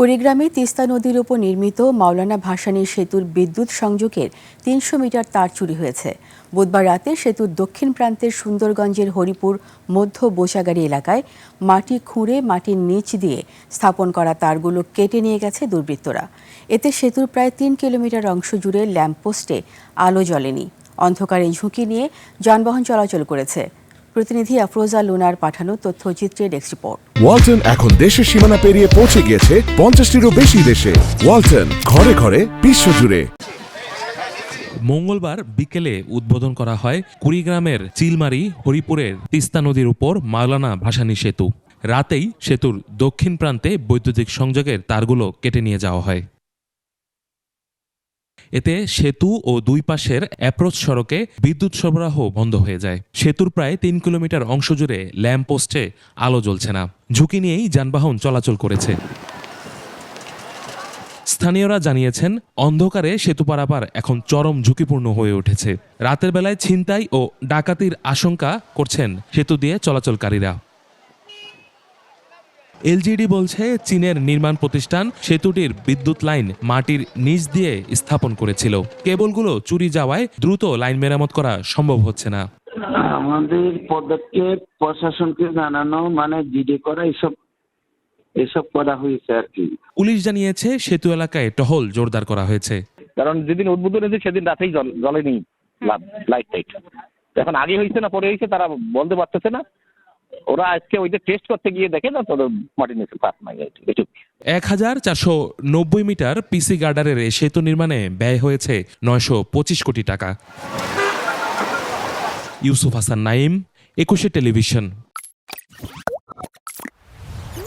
কুড়িগ্রামে তিস্তা নদীর উপর নির্মিত মাওলানা ভাসানী সেতুর বিদ্যুৎ সংযোগের ৩০০ মিটার তার চুরি হয়েছে। বুধবার রাতে সেতুর দক্ষিণ প্রান্তের সুন্দরগঞ্জের হরিপুর মধ্য বোসাগাড়ি এলাকায় মাটি খুঁড়ে মাটির নিচ দিয়ে স্থাপন করা তারগুলো কেটে নিয়ে গেছে দুর্বৃত্তরা। এতে সেতুর প্রায় ৩ কিলোমিটার অংশ জুড়ে ল্যাম্পপোস্টে আলো জ্বলেনি। অন্ধকারে ঝুঁকি নিয়ে যানবাহন চলাচল করেছে। প্রতিনিধি আফরোজা লুনার পাঠানো তথ্যচিত্রে ডেস্ক রিপোর্ট। ওয়ালটন এখন দেশের সীমানা পেরিয়ে পৌঁছে গিয়েছে 50টিরও বেশি দেশে। ওয়ালটন, ঘরে ঘরে বিশ্বজুড়ে। মঙ্গলবার বিকেলে উদ্বোধন করা হয় কুড়িগ্রামের চিলমারি হরিপুরের তিস্তা নদীর উপর মাওলানা ভাসানী সেতু। রাতেই সেতুর দক্ষিণ প্রান্তে বৈদ্যুতিক সংযোগের তারগুলো কেটে নিয়ে যাওয়া হয়। এতে সেতু ও দুই পাশের অ্যাপ্রোচ সড়কে বিদ্যুৎ সরবরাহ বন্ধ হয়ে যায়। সেতুর প্রায় ৩ কিলোমিটার অংশ জুড়ে ল্যাম্প পোস্টে আলো জ্বলছে না। ঝুঁকি নিয়েই যানবাহন চলাচল করেছে। স্থানীয়রা জানিয়েছেন, অন্ধকারে সেতু পারাপার এখন চরম ঝুঁকিপূর্ণ হয়ে উঠেছে। রাতের বেলায় ছিনতাই ও ডাকাতির আশঙ্কা করছেন সেতু দিয়ে চলাচলকারীরা। এলজিডি বলছে, চীনের নির্মাণ প্রতিষ্ঠান সেতুটির বিদ্যুৎ লাইন মাটির নিচ দিয়ে স্থাপন করেছিল। কেবলগুলো চুরি যাওয়ায় দ্রুত লাইন মেরামত করা সম্ভব হচ্ছে না। আমাদের পদক্ষেপ প্রশাসনকে জানানো, জিডি করা, এসব করা হয়েছে আর কি। পুলিশ জানিয়েছে, সেতু এলাকায় টহল জোরদার করা হয়েছে। কারণ যেদিন উদ্বোধন হয়েছে সেদিন রাতেই জ্বলেনি লাইট টাইট। এখন আগে হয়েছে না পরে হয়েছে তারা বলতে পারতেছে না। ওরা আজকে ওই যে টেস্ট করতে গিয়ে দেখে না তোদের মাটির নিচে পাত নাই। 1490 মিটার পিসি গার্ডারের এই সেতু নির্মাণে ব্যয় হয়েছে 925 কোটি টাকা। ইউসুফ হাসান নাইম, 21 টেলিভিশন।